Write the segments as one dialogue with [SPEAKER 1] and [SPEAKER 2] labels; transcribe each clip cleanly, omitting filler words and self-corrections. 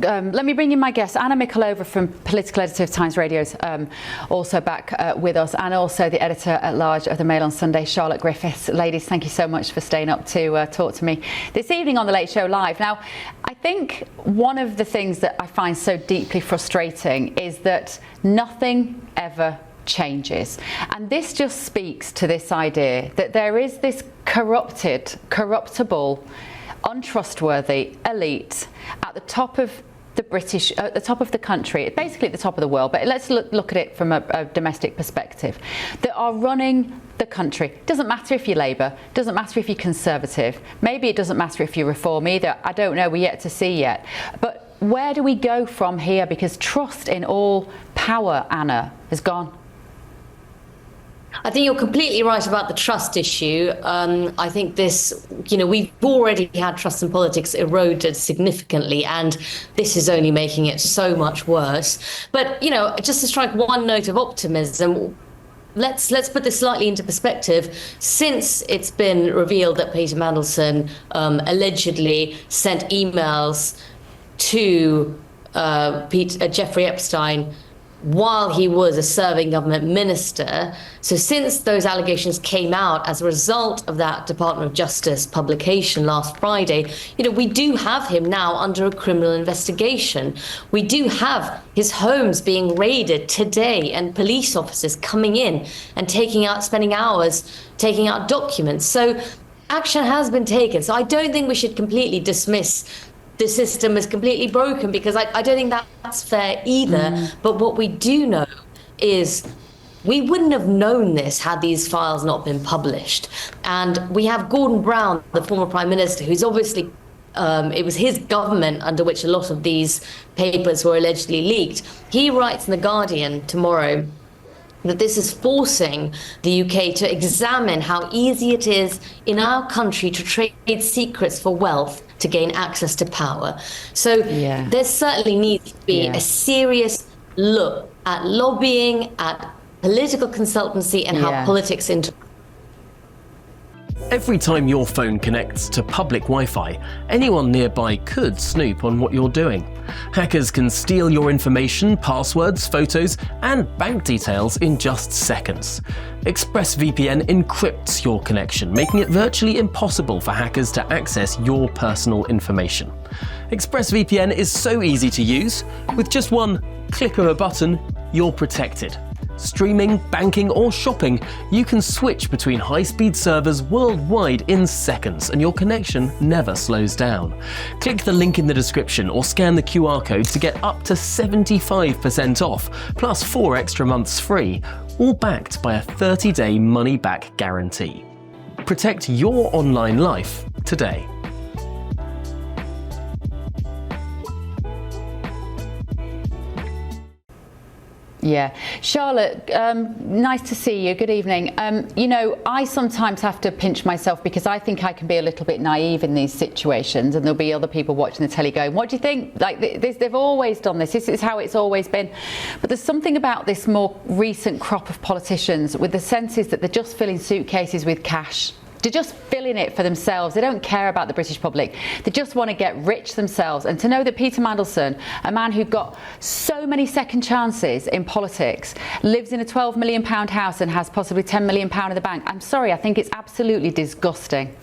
[SPEAKER 1] let me bring in my guest, Anna Mikhailova from political editor of Times Radio's also back with us, and also the editor-at-large of the Mail on Sunday, Charlotte Griffiths. Ladies, thank you so much for staying up to talk to me this evening on The Late Show Live. Now, I think one of the things that I find so deeply frustrating is that nothing ever changes. And this just speaks to this idea that there is this corruptible, untrustworthy elite at the top of at the top of the country, basically at the top of the world, but let's look at it from a domestic perspective, that are running the country. Doesn't matter if you're Labour, doesn't matter if you're Conservative, maybe it doesn't matter if you're Reform either, I don't know, we're yet to see yet. But where do we go from here? Because trust in all power, Anna, is gone.
[SPEAKER 2] I think you're completely right about the trust issue. I think this, we've already had trust in politics eroded significantly, and this is only making it so much worse. But, just to strike one note of optimism, let's put this slightly into perspective. Since it's been revealed that Peter Mandelson allegedly sent emails to Jeffrey Epstein while he was a serving government minister. So since those allegations came out as a result of that Department of Justice publication last Friday, we do have him now under a criminal investigation. We do have his homes being raided today and police officers coming in and spending hours taking out documents. So action has been taken. So I don't think we should completely dismiss the system is completely broken, because I don't think that's fair either. But what we do know is we wouldn't have known this had these files not been published. And we have Gordon Brown, the former Prime Minister, who's obviously, it was his government under which a lot of these papers were allegedly leaked. He writes in The Guardian tomorrow that this is forcing the UK to examine how easy it is in our country to trade secrets for wealth to gain access to power. So there certainly needs to be a serious look at lobbying, at political consultancy, and how politics interact.
[SPEAKER 3] Every time your phone connects to public Wi-Fi, anyone nearby could snoop on what you're doing. Hackers can steal your information, passwords, photos, and bank details in just seconds. ExpressVPN encrypts your connection, making it virtually impossible for hackers to access your personal information. ExpressVPN is so easy to use. With just one click of a button, you're protected. Streaming, banking, or shopping, you can switch between high-speed servers worldwide in seconds, and your connection never slows down. Click the link in the description or scan the QR code to get up to 75% off, plus 4 extra months free, all backed by a 30-day money-back guarantee. Protect your online life today.
[SPEAKER 1] Yeah. Charlotte, nice to see you. Good evening. I sometimes have to pinch myself because I think I can be a little bit naive in these situations, and there'll be other people watching the telly going, what do you think? Like, they've always done this. This is how it's always been. But there's something about this more recent crop of politicians with the senses that they're just filling suitcases with cash. They're just filling it for themselves. They don't care about the British public. They just want to get rich themselves. And to know that Peter Mandelson, a man who got so many second chances in politics, lives in a £12 million house and has possibly £10 million in the bank, I'm sorry, I think it's absolutely disgusting.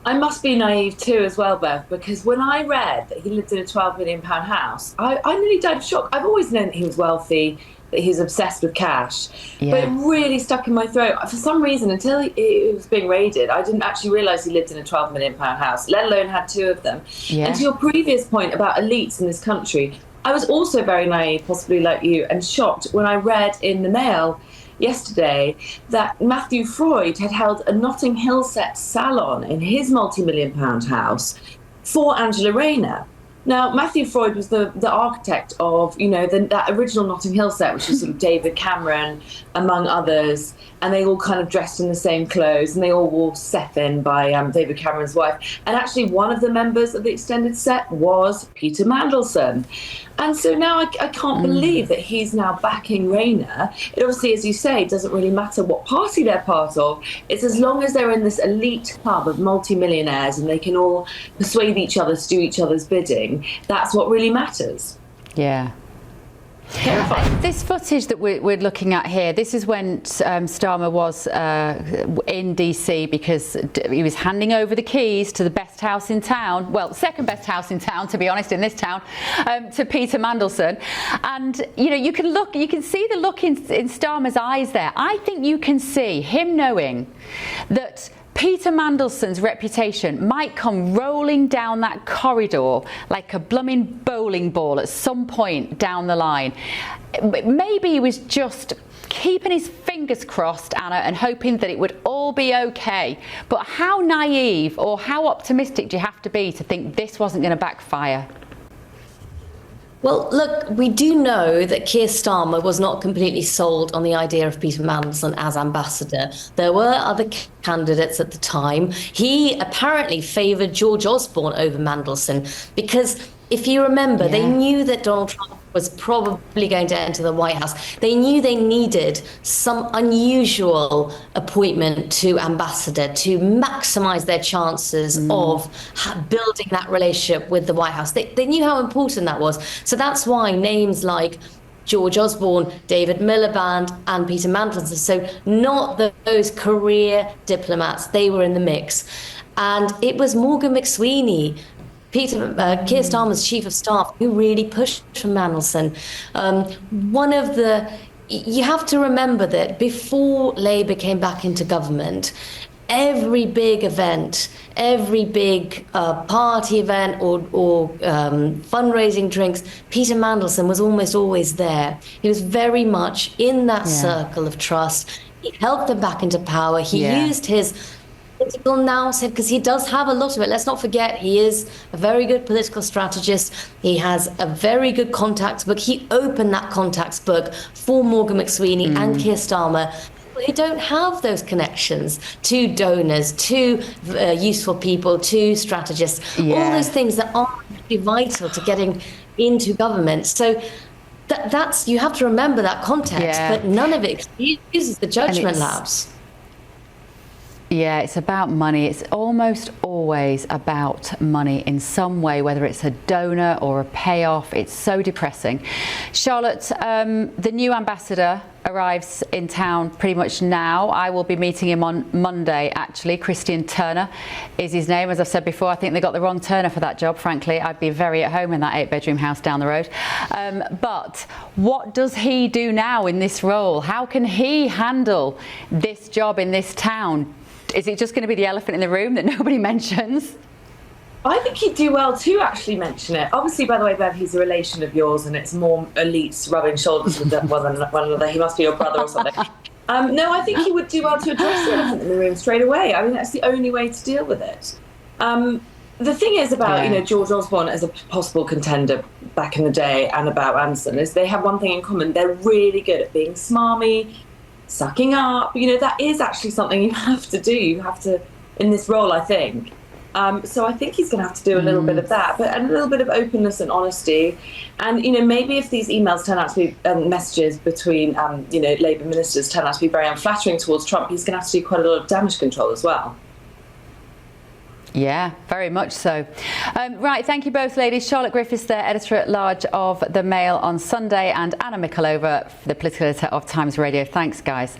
[SPEAKER 4] I must be naive too as well, Bev, because when I read that he lived in a £12 million house, I nearly died of shock. I've always known that he was wealthy, that he's obsessed with cash, but it really stuck in my throat. For some reason, until he was being raided, I didn't actually realise he lived in a £12 million house, let alone had 2 of them. And to your previous point about elites in this country, I was also very naive, possibly like you, and shocked when I read in the Mail yesterday that Matthew Freud had held a Notting Hill set salon in his multi-million pound house for Angela Rayner. Now, Matthew Freud was the architect of, that original Notting Hill set, which was sort of David Cameron, among others, and they all kind of dressed in the same clothes, and they all wore Sefin by David Cameron's wife. And actually, one of the members of the extended set was Peter Mandelson. And so now I can't believe that he's now backing Rayner. It obviously, as you say, doesn't really matter what party they're part of. It's as long as they're in this elite club of multimillionaires and they can all persuade each other to do each other's bidding, doing, that's what really matters.
[SPEAKER 1] Yeah.
[SPEAKER 4] Terrifying.
[SPEAKER 1] This footage that we're looking at here, this is when Starmer was in DC because he was handing over the keys to the best house in town, well, second best house in town, to be honest, in this town, to Peter Mandelson. And, you know, you can see the look in Starmer's eyes there. I think you can see him knowing that Peter Mandelson's reputation might come rolling down that corridor like a blooming bowling ball at some point down the line. Maybe he was just keeping his fingers crossed, Anna, and hoping that it would all be okay. But how naive or how optimistic do you have to be to think this wasn't going to backfire?
[SPEAKER 2] Well, look, we do know that Keir Starmer was not completely sold on the idea of Peter Mandelson as ambassador. There were other candidates at the time. He apparently favoured George Osborne over Mandelson because, if you remember, they knew that Donald Trump was probably going to enter the White House. They knew they needed some unusual appointment to ambassador to maximize their chances of building that relationship with the White House. They knew how important that was. So that's why names like George Osborne, David Miliband, and Peter Mandelson, so not those career diplomats, they were in the mix. And it was Morgan McSweeney, Keir Starmer's chief of staff, who really pushed for Mandelson. You have to remember that before Labour came back into government, every big event, every big party event or fundraising drinks, Peter Mandelson was almost always there. He was very much in that circle of trust. He helped them back into power. He used his political nous, because he does have a lot of it. Let's not forget, he is a very good political strategist. He has a very good contacts book. He opened that contacts book for Morgan McSweeney and Keir Starmer, who don't have those connections to donors, to useful people, to strategists, all those things that are actually vital to getting into government. So that's, you have to remember that context, but none of it excuses the judgment lapse.
[SPEAKER 1] Yeah, it's about money. It's almost always about money in some way, whether it's a donor or a payoff. It's so depressing. Charlotte, the new ambassador arrives in town pretty much now. I will be meeting him on Monday, actually. Christian Turner is his name. As I've said before, I think they got the wrong Turner for that job, frankly. I'd be very at home in that 8-bedroom house down the road. But what does he do now in this role? How can he handle this job in this town? Is it just going to be the elephant in the room that nobody mentions?
[SPEAKER 4] I think he'd do well to actually mention it. Obviously, by the way, Bev, he's a relation of yours, and it's more elites rubbing shoulders with one another. He must be your brother or something. No, I think he would do well to address the elephant in the room straight away. I mean, that's the only way to deal with it. The thing is about George Osborne as a possible contender back in the day, and about Mandelson, is they have one thing in common. They're really good at being smarmy, sucking up. That is actually something you have to do. You have to, in this role, I think. So I think he's going to have to do a little bit of that, but a little bit of openness and honesty. And, maybe if these emails turn out to be messages between, Labour ministers turn out to be very unflattering towards Trump, he's going to have to do quite a lot of damage control as well.
[SPEAKER 1] Yeah, very much so. Right, thank you both, ladies. Charlotte Griffiths, there, editor-at-large of The Mail on Sunday, and Anna Mikhailova, the political editor of Times Radio. Thanks, guys.